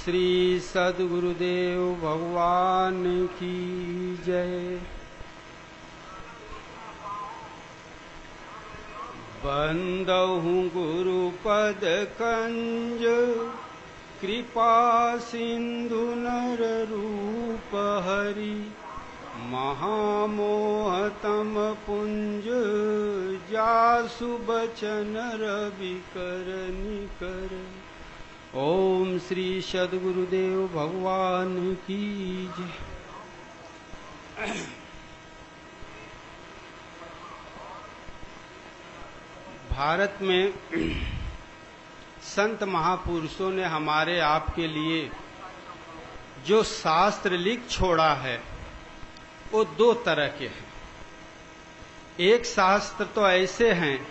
श्री सद्गुरुदेव भगवान की जय। बंदहु गुरुपद कंज कृपा सिंधु नर रूप हरि महामोहतम पुंज जासु बचन रवि कर निकर। ओम श्री सद्गुरुदेव भगवान की जय। भारत में संत महापुरुषों ने हमारे आपके लिए जो शास्त्र लिख छोड़ा है वो दो तरह के हैं। एक शास्त्र तो ऐसे हैं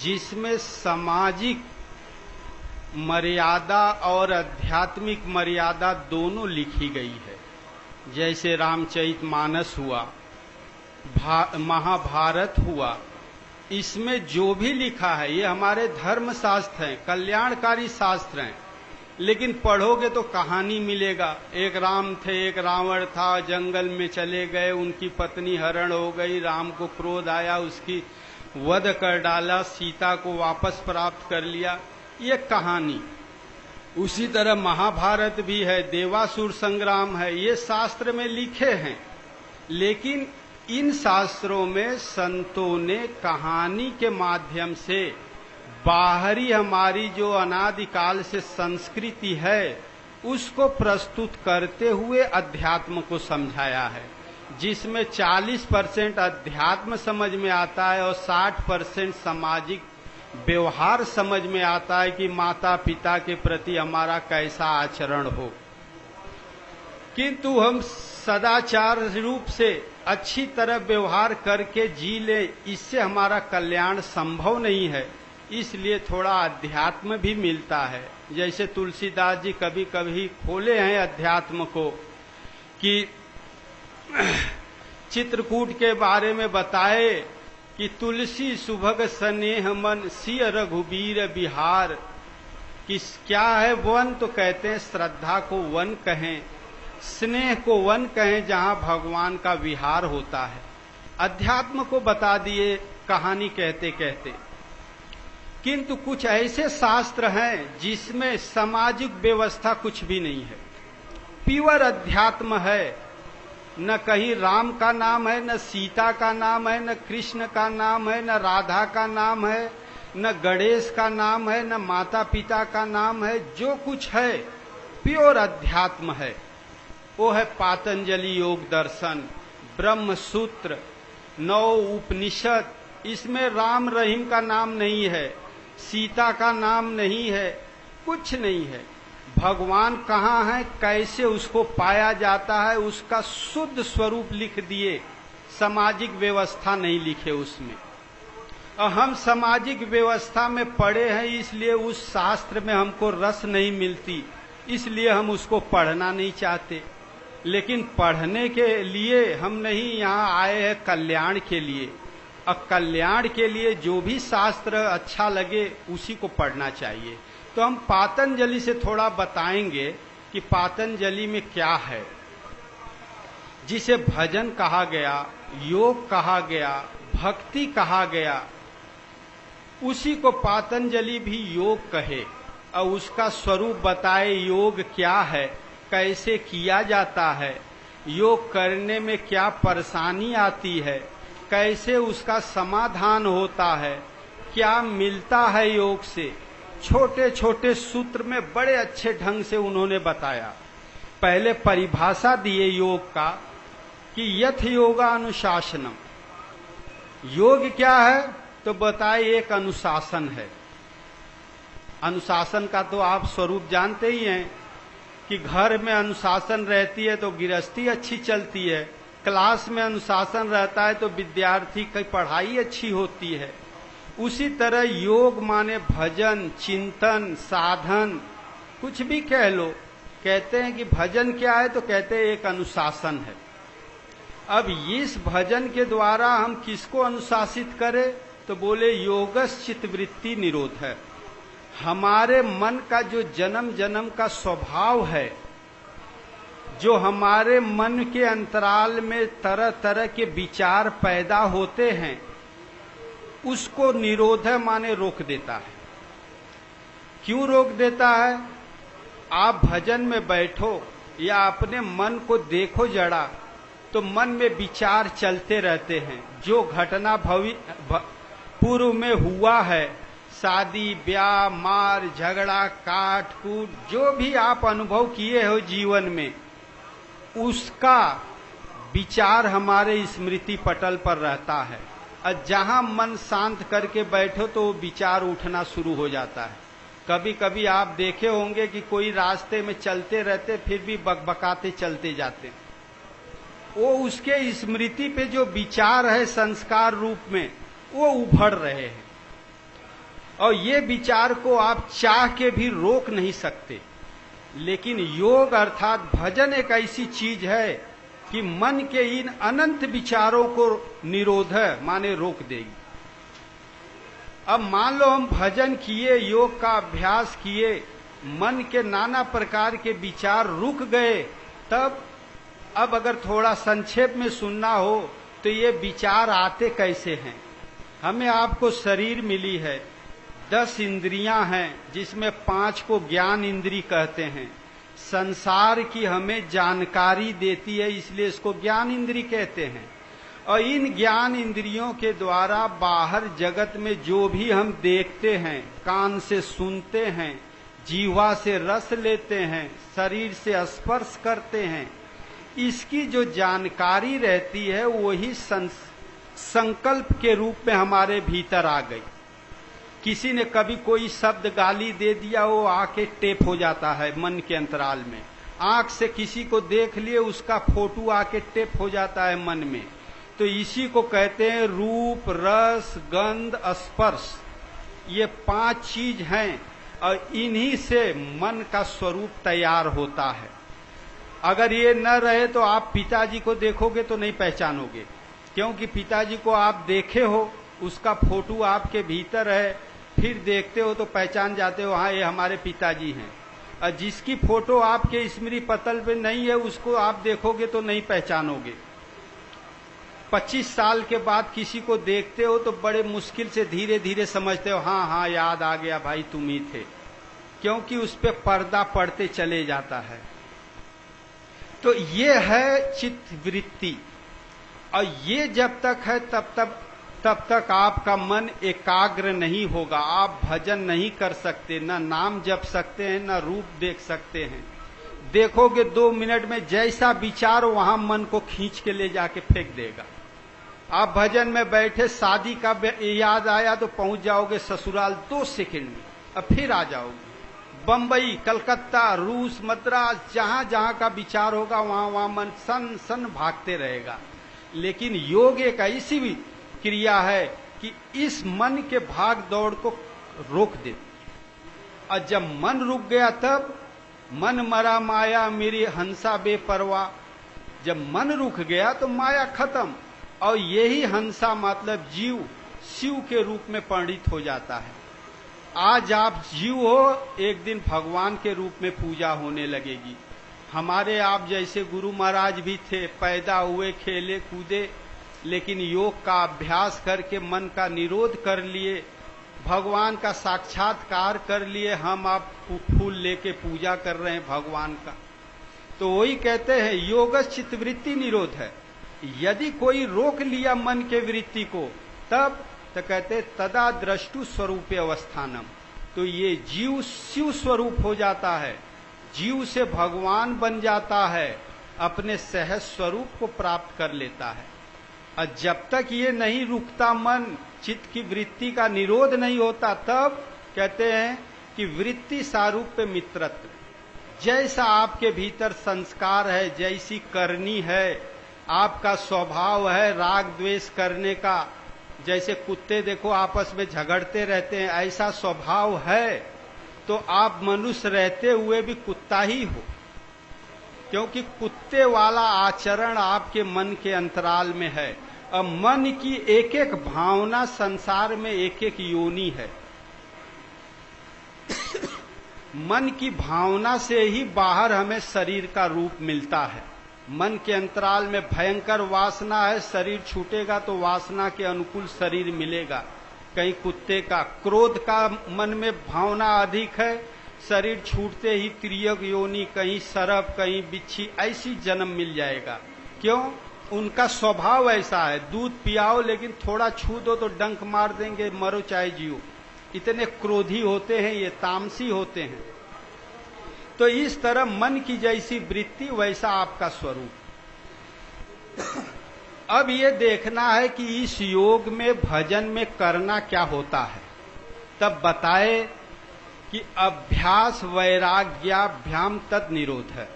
जिसमें सामाजिक मर्यादा और आध्यात्मिक मर्यादा दोनों लिखी गई है, जैसे रामचरितमानस हुआ, महाभारत हुआ। इसमें जो भी लिखा है ये हमारे धर्म शास्त्र हैं, कल्याणकारी शास्त्र हैं, लेकिन पढ़ोगे तो कहानी मिलेगा। एक राम थे, एक रावण था, जंगल में चले गए, उनकी पत्नी हरण हो गई, राम को क्रोध आया, उसकी वध कर डाला, सीता को वापस प्राप्त कर लिया, ये कहानी। उसी तरह महाभारत भी है, देवासुर संग्राम है, ये शास्त्र में लिखे हैं। लेकिन इन शास्त्रों में संतों ने कहानी के माध्यम से बाहरी हमारी जो अनादिकाल से संस्कृति है उसको प्रस्तुत करते हुए अध्यात्म को समझाया है, जिसमें 40% अध्यात्म समझ में आता है और 60% सामाजिक व्यवहार समझ में आता है कि माता पिता के प्रति हमारा कैसा आचरण हो। किंतु हम सदाचार रूप से अच्छी तरह व्यवहार करके जी ले, इससे हमारा कल्याण संभव नहीं है। इसलिए थोड़ा अध्यात्म भी मिलता है। जैसे तुलसीदास जी कभी कभी खोले हैं अध्यात्म को कि चित्रकूट के बारे में बताए कि तुलसी सुभग स्नेह मन सिय रघुबीर बिहार। किस क्या है वन, तो कहते हैं श्रद्धा को वन कहें, स्नेह को वन कहें, जहां भगवान का विहार होता है। अध्यात्म को बता दिए कहानी कहते कहते। किंतु कुछ ऐसे शास्त्र हैं जिसमें सामाजिक व्यवस्था कुछ भी नहीं है, प्योर अध्यात्म है। न कहीं राम का नाम है, न सीता का नाम है, न कृष्ण का नाम है, न राधा का नाम है, न गणेश का नाम है, न माता पिता का नाम है। जो कुछ है प्योर अध्यात्म है। वो है पातंजलि योग दर्शन, ब्रह्म सूत्र, 9 उपनिषद। इसमें राम रहीम का नाम नहीं है, सीता का नाम नहीं है, कुछ नहीं है। भगवान कहाँ है, कैसे उसको पाया जाता है, उसका शुद्ध स्वरूप लिख दिए, सामाजिक व्यवस्था नहीं लिखे उसमें। और हम सामाजिक व्यवस्था में पड़े हैं, इसलिए उस शास्त्र में हमको रस नहीं मिलती, इसलिए हम उसको पढ़ना नहीं चाहते। लेकिन पढ़ने के लिए हम नहीं यहाँ आए हैं, कल्याण के लिए। और कल्याण के लिए जो भी शास्त्र अच्छा लगे उसी को पढ़ना चाहिए। तो हम पातंजलि से थोड़ा बताएंगे कि पातंजलि में क्या है, जिसे भजन कहा गया, योग कहा गया, भक्ति कहा गया, उसी को पातंजलि भी योग कहे और उसका स्वरूप बताए। योग क्या है, कैसे किया जाता है, योग करने में क्या परेशानी आती है, कैसे उसका समाधान होता है, क्या मिलता है योग से। छोटे छोटे सूत्र में बड़े अच्छे ढंग से उन्होंने बताया। पहले परिभाषा दिए योग का कि यथ योगा अनुशासनम। योग क्या है तो बताए एक अनुशासन है। अनुशासन का तो आप स्वरूप जानते ही हैं कि घर में अनुशासन रहती है तो गृहस्थी अच्छी चलती है, क्लास में अनुशासन रहता है तो विद्यार्थी की पढ़ाई अच्छी होती है। उसी तरह योग माने भजन, चिंतन, साधन, कुछ भी कह लो। कहते हैं कि भजन क्या है तो कहते हैं एक अनुशासन है। अब इस भजन के द्वारा हम किसको अनुशासित करें तो बोले योगस चित्तवृत्ति निरोध है। हमारे मन का जो जन्म जन्म का स्वभाव है, जो हमारे मन के अंतराल में तरह तरह के विचार पैदा होते हैं, उसको निरोध माने रोक देता है। क्यों रोक देता है? आप भजन में बैठो या अपने मन को देखो जरा, तो मन में विचार चलते रहते हैं। जो घटना पूर्व में हुआ है, शादी ब्याह मार झगड़ा काट कूट, जो भी आप अनुभव किए हो जीवन में, उसका विचार हमारे स्मृति पटल पर रहता है। और जहां मन शांत करके बैठो तो वो विचार उठना शुरू हो जाता है। कभी कभी आप देखे होंगे कि कोई रास्ते में चलते रहते फिर भी बकबकाते चलते जाते, वो उसके स्मृति पे जो विचार है संस्कार रूप में, वो उभर रहे हैं। और ये विचार को आप चाह के भी रोक नहीं सकते। लेकिन योग अर्थात भजन एक ऐसी चीज है कि मन के इन अनंत विचारों को निरोध माने रोक देगी। अब मान लो हम भजन किए, योग का अभ्यास किए, मन के नाना प्रकार के विचार रुक गए, तब अब अगर थोड़ा संक्षेप में सुनना हो तो ये विचार आते कैसे हैं? हमें आपको शरीर मिली है, 10 इंद्रियां हैं, जिसमें 5 को ज्ञान इंद्री कहते हैं। संसार की हमें जानकारी देती है, इसलिए इसको ज्ञान इंद्री कहते हैं। और इन ज्ञान इंद्रियों के द्वारा बाहर जगत में जो भी हम देखते हैं, कान से सुनते हैं, जीवा से रस लेते हैं, शरीर से स्पर्श करते हैं, इसकी जो जानकारी रहती है वही संकल्प के रूप में हमारे भीतर आ गई। किसी ने कभी कोई शब्द गाली दे दिया, वो आके टेप हो जाता है मन के अंतराल में। आंख से किसी को देख लिए, उसका फोटो आके टेप हो जाता है मन में। तो इसी को कहते हैं रूप रस गंध स्पर्श। ये 5 चीज हैं और इन्हीं से मन का स्वरूप तैयार होता है। अगर ये न रहे तो आप पिताजी को देखोगे तो नहीं पहचानोगे, क्योंकि पिताजी को आप देखे हो, उसका फोटो आपके भीतर है, फिर देखते हो तो पहचान जाते हो, हाँ ये हमारे पिताजी हैं। और जिसकी फोटो आपके स्मृति पटल पे नहीं है, उसको आप देखोगे तो नहीं पहचानोगे। 25 साल के बाद किसी को देखते हो तो बड़े मुश्किल से धीरे धीरे समझते हो, हाँ हाँ याद आ गया भाई तुम ही थे, क्योंकि उस पे पर्दा पड़ते चले जाता है। तो ये है चित्त वृत्ति। और ये जब तक है तब तक आपका मन एकाग्र नहीं होगा। आप भजन नहीं कर सकते, न नाम जप सकते हैं, न रूप देख सकते हैं। देखोगे 2 मिनट में जैसा विचार वहां मन को खींच के ले जाके फेंक देगा। आप भजन में बैठे, शादी का याद आया तो पहुंच जाओगे ससुराल 2 सेकंड में, अब फिर आ जाओगे। बंबई कलकत्ता रूस मद्रास, जहां जहां का विचार होगा वहां वहां मन सन सन भागते रहेगा। लेकिन योग एक ऐसी भी क्रिया है कि इस मन के भाग दौड़ को रोक दे। और जब मन रुक गया तब मन मरा माया मेरी हंसा बेपरवाह। जब मन रुक गया तो माया खत्म, और यही हंसा मतलब जीव शिव के रूप में परिणित हो जाता है। आज आप जीव हो, एक दिन भगवान के रूप में पूजा होने लगेगी। हमारे आप जैसे गुरु महाराज भी थे, पैदा हुए खेले कूदे, लेकिन योग का अभ्यास करके मन का निरोध कर लिए, भगवान का साक्षात्कार कर लिए। हम आप फूल लेके पूजा कर रहे हैं भगवान का। तो वही कहते हैं योगस चित्तवृत्ति निरोध है। यदि कोई रोक लिया मन के वृत्ति को, तब तो कहते तदा द्रष्टु स्वरूपे अवस्थानम। तो ये जीव शिव स्वरूप हो जाता है, जीव से भगवान बन जाता है, अपने सहज स्वरूप को प्राप्त कर लेता है। और जब तक ये नहीं रुकता मन, चित्त की वृत्ति का निरोध नहीं होता, तब कहते हैं कि वृत्ति सारूप्य मित्रत्व। जैसा आपके भीतर संस्कार है, जैसी करनी है, आपका स्वभाव है राग द्वेष करने का, जैसे कुत्ते देखो आपस में झगड़ते रहते हैं, ऐसा स्वभाव है, तो आप मनुष्य रहते हुए भी कुत्ता ही हो, क्योंकि कुत्ते वाला आचरण आपके मन के अंतराल में है। अब मन की एक एक भावना संसार में एक एक योनि है। मन की भावना से ही बाहर हमें शरीर का रूप मिलता है। मन के अंतराल में भयंकर वासना है, शरीर छूटेगा तो वासना के अनुकूल शरीर मिलेगा। कहीं कुत्ते का, क्रोध का मन में भावना अधिक है, शरीर छूटते ही त्रियक योनि, कहीं सरप कहीं बिच्छी, ऐसी जन्म मिल जाएगा। क्यों? उनका स्वभाव ऐसा है। दूध पियाओ लेकिन थोड़ा छू दो तो डंक मार देंगे, मरो चाहे जियो। इतने क्रोधी होते हैं, ये तामसी होते हैं। तो इस तरह मन की जैसी वृत्ति वैसा आपका स्वरूप। अब ये देखना है कि इस योग में, भजन में करना क्या होता है। तब बताए कि अभ्यास वैराग्याभ्याम तद निरोध है।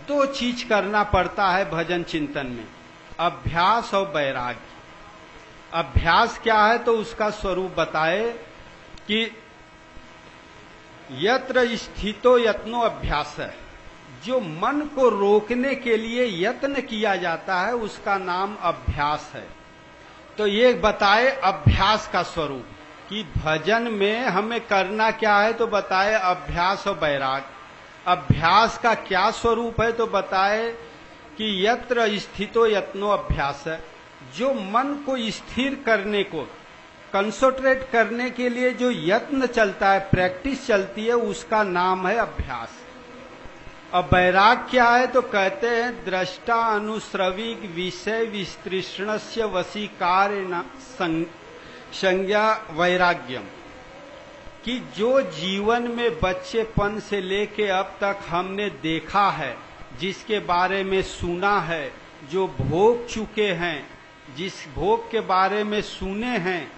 दो चीज करना पड़ता है भजन चिंतन में, अभ्यास और वैराग्य। अभ्यास क्या है तो उसका स्वरूप बताए कि यत्र स्थितो यत्नो अभ्यास है। जो मन को रोकने के लिए यत्न किया जाता है उसका नाम अभ्यास है। तो ये बताए अभ्यास का स्वरूप कि भजन में हमें करना क्या है तो बताए अभ्यास और वैराग्य। अभ्यास का क्या स्वरूप है तो बताए कि यत्र स्थितो यत्नो अभ्यास है। जो मन को स्थिर करने को, कंसंट्रेट करने के लिए जो यत्न चलता है, प्रैक्टिस चलती है, उसका नाम है अभ्यास। अब वैराग क्या है तो कहते हैं दृष्टा अनुश्रवी विषय विस्तृष्णस्य वशीकार संज्ञा वैराग्यम। कि जो जीवन में बच्चेपन से लेके अब तक हमने देखा है, जिसके बारे में सुना है, जो भोग चुके हैं, जिस भोग के बारे में सुने हैं,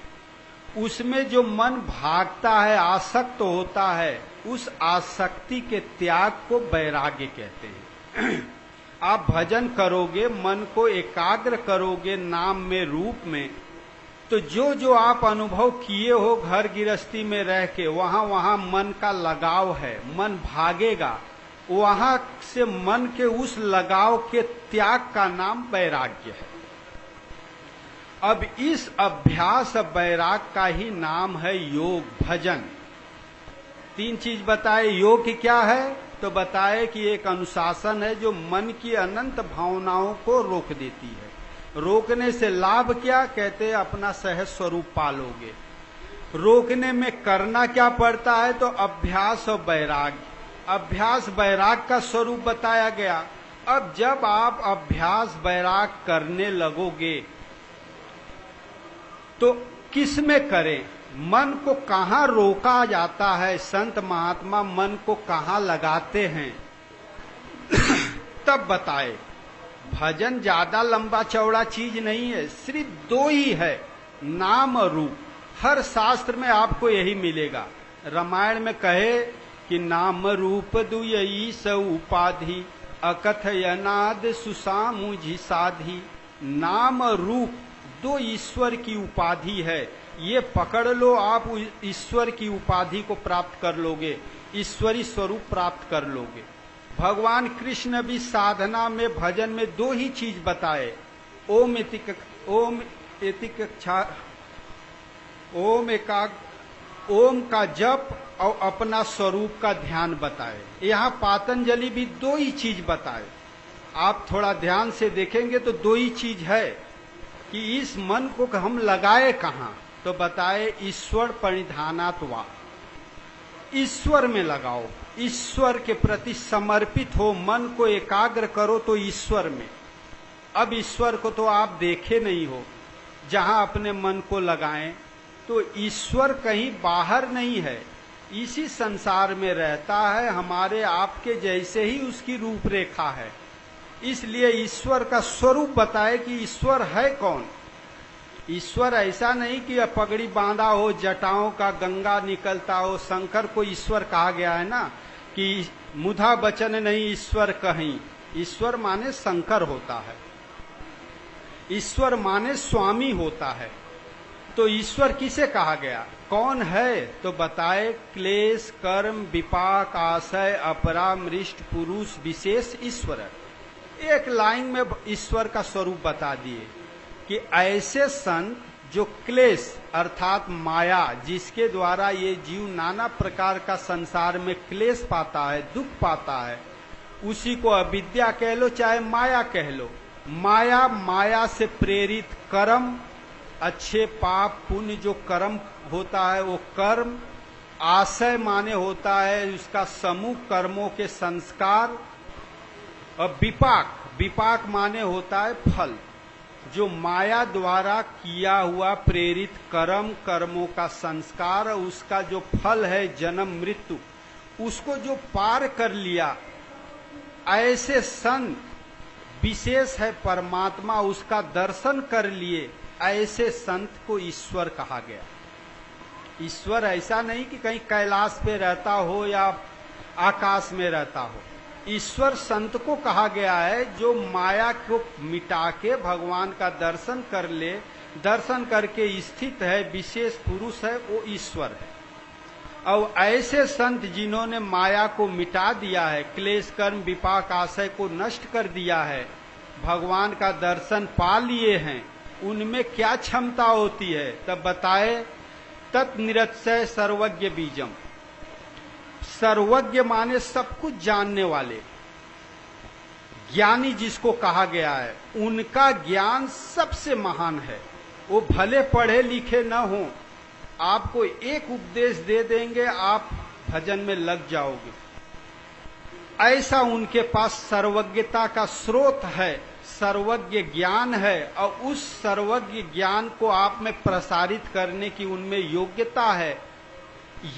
उसमें जो मन भागता है, आसक्त होता है, उस आसक्ति के त्याग को वैराग्य कहते हैं। आप भजन करोगे, मन को एकाग्र करोगे नाम में, रूप में, तो जो जो आप अनुभव किए हो घर गृहस्थी में रह के, वहां वहां मन का लगाव है, मन भागेगा, वहां से मन के उस लगाव के त्याग का नाम वैराग्य है। अब इस अभ्यास वैराग का ही नाम है योग, भजन। तीन चीज बताए। योग क्या है तो बताए कि एक अनुशासन है जो मन की अनंत भावनाओं को रोक देती है। रोकने से लाभ क्या? कहते हैं अपना सहज स्वरूप पालोगे। रोकने में करना क्या पड़ता है तो अभ्यास और वैराग। अभ्यास वैराग का स्वरूप बताया गया। अब जब आप अभ्यास वैराग करने लगोगे तो किस में करें? मन को कहाँ रोका जाता है? संत महात्मा मन को कहाँ लगाते हैं तब बताए। भजन ज्यादा लंबा चौड़ा चीज नहीं है, सिर्फ दो ही है, नाम और रूप। हर शास्त्र में आपको यही मिलेगा। रामायण में कहे कि नाम रूप दुयई स उपाधि अकथयनाद सुसामुझि साधी। नाम रूप दो ईश्वर की उपाधि है, ये पकड़ लो, आप ईश्वर की उपाधि को प्राप्त कर लोगे, ईश्वरी स्वरूप प्राप्त कर लोगे। भगवान कृष्ण भी साधना में, भजन में दो ही चीज बताए, ओम ओम का जप और अपना स्वरूप का ध्यान बताए। यहाँ पातंजलि भी दो ही चीज बताए। आप थोड़ा ध्यान से देखेंगे तो दो ही चीज है कि इस मन को हम लगाए कहाँ तो बताए ईश्वर परिधानात् वा। ईश्वर में लगाओ, ईश्वर के प्रति समर्पित हो, मन को एकाग्र करो तो ईश्वर में। अब ईश्वर को तो आप देखे नहीं हो, जहां अपने मन को लगाएं तो ईश्वर कहीं बाहर नहीं है, इसी संसार में रहता है, हमारे आपके जैसे ही उसकी रूपरेखा है। इसलिए ईश्वर का स्वरूप बताए कि ईश्वर है कौन। ईश्वर ऐसा नहीं कि पगड़ी बांधा हो, जटाओं का गंगा निकलता हो। शंकर को ईश्वर कहा गया है ना कि मुधा बचन नहीं ईश्वर कहीं। ईश्वर माने शंकर होता है, ईश्वर माने स्वामी होता है। तो ईश्वर किसे कहा गया, कौन है तो बताए क्लेश कर्म विपाक आशय अपरामृष्ट पुरुष विशेष ईश्वर। एक लाइन में ईश्वर का स्वरूप बता दिए कि ऐसे संत जो क्लेश अर्थात माया, जिसके द्वारा ये जीव नाना प्रकार का संसार में क्लेश पाता है, दुख पाता है, उसी को अविद्या कह लो चाहे माया कह लो। माया, माया से प्रेरित कर्म, अच्छे पाप पुण्य जो कर्म होता है वो कर्म, आशय माने होता है उसका समूह कर्मों के संस्कार, और विपाक, विपाक माने होता है फल। जो माया द्वारा किया हुआ प्रेरित कर्म, कर्मों का संस्कार, उसका जो फल है जन्म मृत्यु, उसको जो पार कर लिया, ऐसे संत, विशेष है परमात्मा, उसका दर्शन कर लिए, ऐसे संत को ईश्वर कहा गया। ईश्वर ऐसा नहीं कि कहीं कैलाश पे रहता हो या आकाश में रहता हो। ईश्वर संत को कहा गया है जो माया को मिटा के भगवान का दर्शन कर ले, दर्शन करके स्थित है, विशेष पुरुष है, वो ईश्वर है। और ऐसे संत जिन्होंने माया को मिटा दिया है, क्लेश कर्म विपाक आशय को नष्ट कर दिया है, भगवान का दर्शन पा लिए हैं, उनमें क्या क्षमता होती है? तब बताए, तत्निरत्सय सर्वज्ञ बीजम। सर्वज्ञ माने सब कुछ जानने वाले, ज्ञानी जिसको कहा गया है, उनका ज्ञान सबसे महान है। वो भले पढ़े लिखे न हो, आपको एक उपदेश दे देंगे, आप भजन में लग जाओगे। ऐसा उनके पास सर्वज्ञता का स्रोत है, सर्वज्ञ ज्ञान है, और उस सर्वज्ञ ज्ञान को आप में प्रसारित करने की उनमें योग्यता है।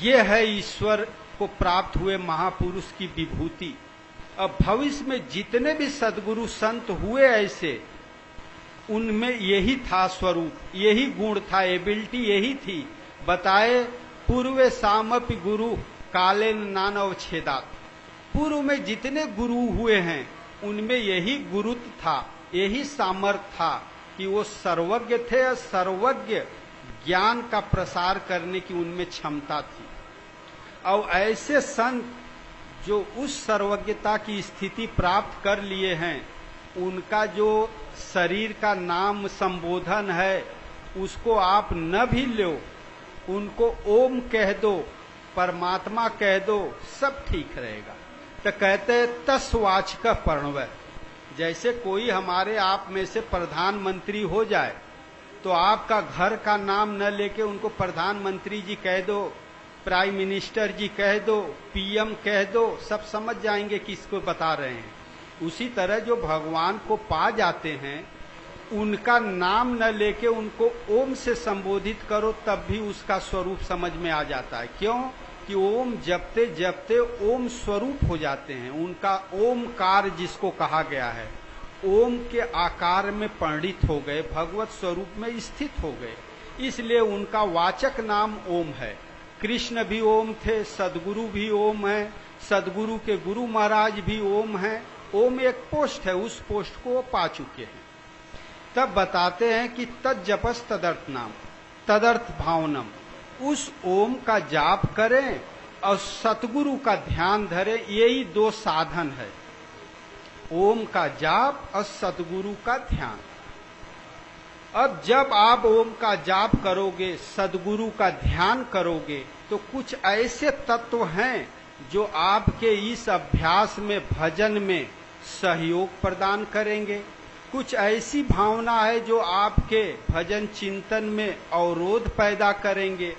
ये है ईश्वर को प्राप्त हुए महापुरुष की विभूति। अब भविष्य में जितने भी सद्गुरु संत हुए ऐसे, उनमें यही था स्वरूप, यही गुण था, एबिलिटी यही थी। बताए, पूर्वे सामपि गुरु काले नानव छेदात। पूर्व में जितने गुरु हुए हैं उनमें यही गुरुत्व था, यही सामर्थ्य था कि वो सर्वज्ञ थे, और सर्वज्ञ ज्ञान का प्रसार करने की उनमें क्षमता थी। और ऐसे संत जो उस सर्वज्ञता की स्थिति प्राप्त कर लिए हैं, उनका जो शरीर का नाम संबोधन है, उसको आप न भी लो, उनको ओम कह दो, परमात्मा कह दो, सब ठीक रहेगा। तो कहते तस्वाचक प्रणव। जैसे कोई हमारे आप में से प्रधानमंत्री हो जाए, तो आपका घर का नाम न लेके उनको प्रधानमंत्री जी कह दो, प्राइम मिनिस्टर जी कह दो, पीएम कह दो, सब समझ जाएंगे किसको बता रहे हैं। उसी तरह जो भगवान को पा जाते हैं, उनका नाम न लेके उनको ओम से संबोधित करो, तब भी उसका स्वरूप समझ में आ जाता है। क्यों? कि ओम जपते जपते ओम स्वरूप हो जाते हैं। उनका ओमकार जिसको कहा गया है, ओम के आकार में परिणित हो गए, भगवत स्वरूप में स्थित हो गए, इसलिए उनका वाचक नाम ओम है। कृष्ण भी ओम थे, सदगुरु भी ओम है, सदगुरु के गुरु महाराज भी ओम है। ओम एक पोस्ट है, उस पोस्ट को वो पा चुके हैं। तब बताते हैं कि तज्जपस तदर्थ नाम, तदर्थ भावनम। उस ओम का जाप करें और सतगुरु का ध्यान धरें, यही दो साधन है, ओम का जाप और सतगुरु का ध्यान। अब जब आप ओम का जाप करोगे, सदगुरु का ध्यान करोगे, तो कुछ ऐसे तत्व हैं जो आपके इस अभ्यास में, भजन में सहयोग प्रदान करेंगे। कुछ ऐसी भावना है जो आपके भजन चिंतन में अवरोध पैदा करेंगे।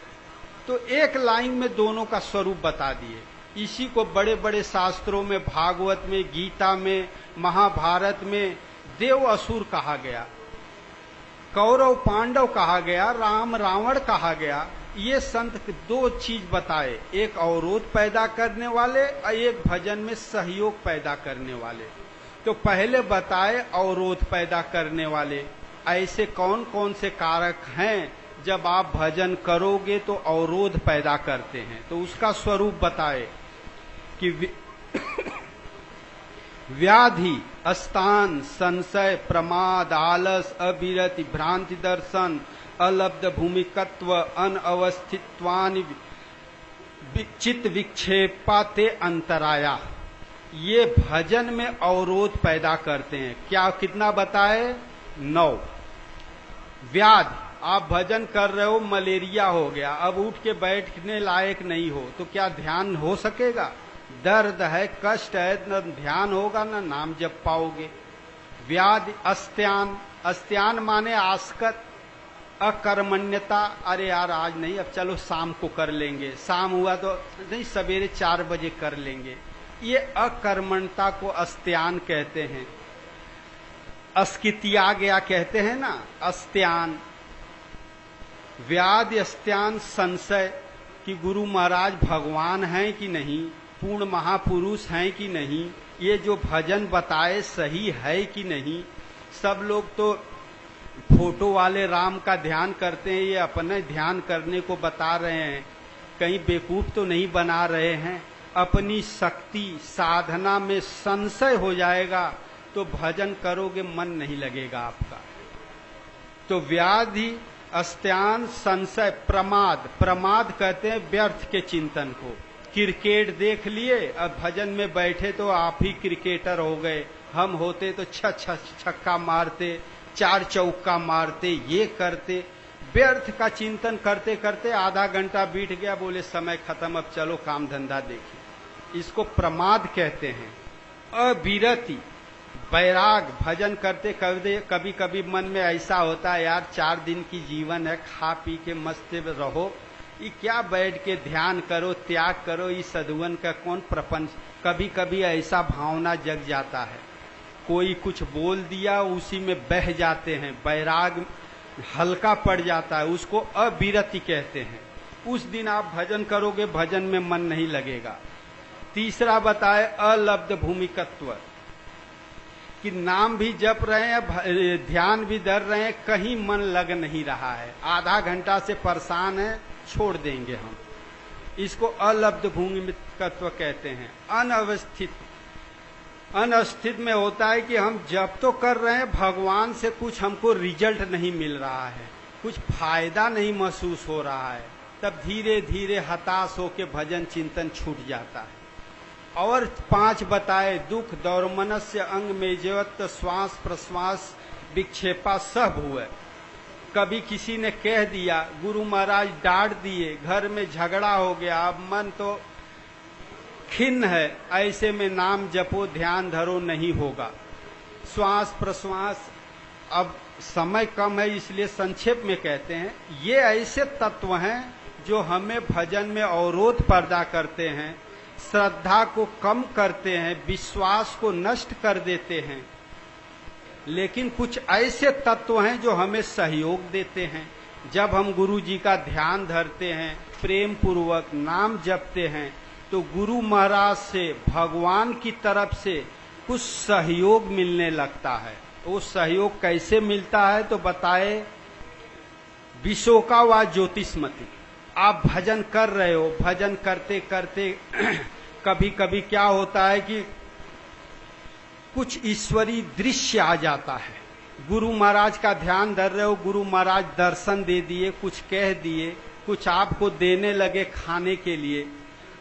तो एक लाइन में दोनों का स्वरूप बता दिए। इसी को बड़े बड़े शास्त्रों में, भागवत में, गीता में, महाभारत में देव असुर कहा गया, कौरव पांडव कहा गया, राम रावण कहा गया। ये संत दो चीज बताए, एक अवरोध पैदा करने वाले और एक भजन में सहयोग पैदा करने वाले। तो पहले बताए अवरोध पैदा करने वाले। ऐसे कौन कौन से कारक हैं जब आप भजन करोगे तो अवरोध पैदा करते हैं? तो उसका स्वरूप बताए कि व्याधि, अस्तान, संशय, प्रमाद, आलस, अविरति, भ्रांति दर्शन, अलब्ध भूमिकत्व, अनअवस्थित्वानि, चित्त विक्षेपाते अंतराया, ये भजन में अवरोध पैदा करते हैं। क्या कितना बताए? 9। व्याधि आप भजन कर रहे हो, मलेरिया हो गया, अब उठ के बैठने लायक नहीं हो, तो क्या ध्यान हो सकेगा? दर्द है, कष्ट है, न ध्यान होगा न नाम जप पाओगे। व्याधि, अस्त्यान, अस्त्यान माने आसकत, अकर्मण्यता, अरे यार आज नहीं, अब चलो शाम को कर लेंगे, शाम हुआ तो नहीं, सवेरे 4 बजे कर लेंगे, ये अकर्मण्यता को अस्त्यान कहते हैं। अस्कितिया गया कहते हैं ना, अस्त्यान। व्याधि, अस्त्यान, संशय कि गुरु महाराज भगवान हैं कि नहीं, पूर्ण महापुरुष हैं कि नहीं, ये जो भजन बताए सही है कि नहीं। सब लोग तो फोटो वाले राम का ध्यान करते हैं, ये अपने ध्यान करने को बता रहे हैं, कहीं बेवकूफ तो नहीं बना रहे हैं। अपनी शक्ति साधना में संशय हो जाएगा तो भजन करोगे मन नहीं लगेगा आपका। तो व्याधि, अस्त्यान, संशय, प्रमाद, प्रमाद कहते हैं व्यर्थ के चिंतन को। क्रिकेट देख लिए, अब भजन में बैठे तो आप ही क्रिकेटर हो गए, हम होते तो छक्का मारते, 4 चौका मारते, ये करते। व्यर्थ का चिंतन करते करते आधा घंटा बीत गया, बोले समय खत्म, अब चलो काम धंधा देखिए, इसको प्रमाद कहते हैं। अविरति, बैराग, भजन करते कभी कभी मन में ऐसा होता है यार 4 दिन की जीवन है, खा पी के मस्त रहो, ये क्या बैठ के ध्यान करो, त्याग करो, इस सधुवन का कौन प्रपंच। कभी कभी ऐसा भावना जग जाता है, कोई कुछ बोल दिया उसी में बह जाते हैं, बैराग हल्का पड़ जाता है, उसको अविरति कहते हैं। उस दिन आप भजन करोगे, भजन में मन नहीं लगेगा। तीसरा बताए अलब्ध भूमिकत्व, कि नाम भी जप रहे हैं, ध्यान भी धर रहे हैं, कहीं मन लग नहीं रहा है, आधा घंटा से परेशान है, छोड़ देंगे हम, इसको अलब्ध भूमिकत्व कहते हैं। अनवस्थित, अनस्थित में होता है कि हम जप तो कर रहे हैं, भगवान से कुछ हमको रिजल्ट नहीं मिल रहा है, कुछ फायदा नहीं महसूस हो रहा है, तब धीरे धीरे हताश होके भजन चिंतन छूट जाता है। और 5 बताए, दुख, दौर्मनस्य, अंग में जेवत, श्वास प्रश्वास, विक्षेपा सब हुए। कभी किसी ने कह दिया, गुरु महाराज डांट दिए, घर में झगड़ा हो गया, अब मन तो खिन्न है, ऐसे में नाम जपो, ध्यान धरो, नहीं होगा। श्वास प्रश्वास, अब समय कम है इसलिए संक्षेप में कहते हैं, ये ऐसे तत्व हैं जो हमें भजन में अवरोध पैदा करते हैं, श्रद्धा को कम करते हैं, विश्वास को नष्ट कर देते हैं। लेकिन कुछ ऐसे तत्व हैं जो हमें सहयोग देते हैं। जब हम गुरु जी का ध्यान धरते हैं, प्रेम पूर्वक नाम जपते हैं, तो गुरु महाराज से, भगवान की तरफ से कुछ सहयोग मिलने लगता है। वो सहयोग कैसे मिलता है तो बताए, विशोका व ज्योतिष्मति। आप भजन कर रहे हो, भजन करते करते कभी कभी क्या होता है कि कुछ ईश्वरीय दृश्य आ जाता है। गुरु महाराज का ध्यान धर रहे हो, गुरु महाराज दर्शन दे दिए, कुछ कह दिए, कुछ आपको देने लगे खाने के लिए,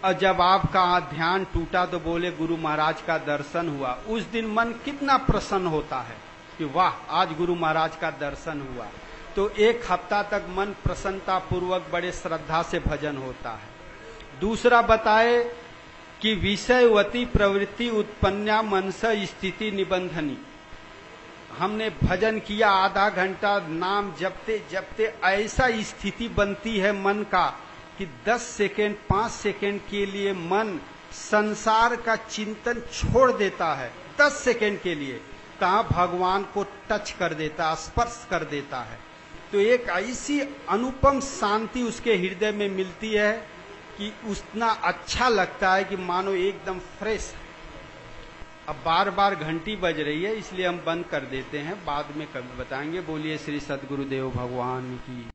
और जब आपका ध्यान टूटा तो बोले गुरु महाराज का दर्शन हुआ। उस दिन मन कितना प्रसन्न होता है कि वाह, आज गुरु महाराज का दर्शन हुआ। तो 1 हफ्ता तक मन प्रसन्नता पूर्वक बड़े श्रद्धा से भजन होता है। दूसरा बताए कि विषयवती प्रवृत्ति उत्पन्ना मनस स्थिति निबंधनी। हमने भजन किया, आधा घंटा नाम जपते जपते ऐसा स्थिति बनती है मन का कि 10 सेकेंड 5 सेकेंड के लिए मन संसार का चिंतन छोड़ देता है। 10 सेकेंड के लिए कहाँ भगवान को टच कर देता, स्पर्श कर देता है। तो एक ऐसी अनुपम शांति उसके हृदय में मिलती है कि उतना अच्छा लगता है कि मानो एकदम फ्रेश है। अब बार बार घंटी बज रही है, इसलिए हम बंद कर देते हैं, बाद में कभी बताएंगे। बोलिए श्री सद्गुरुदेव भगवान की।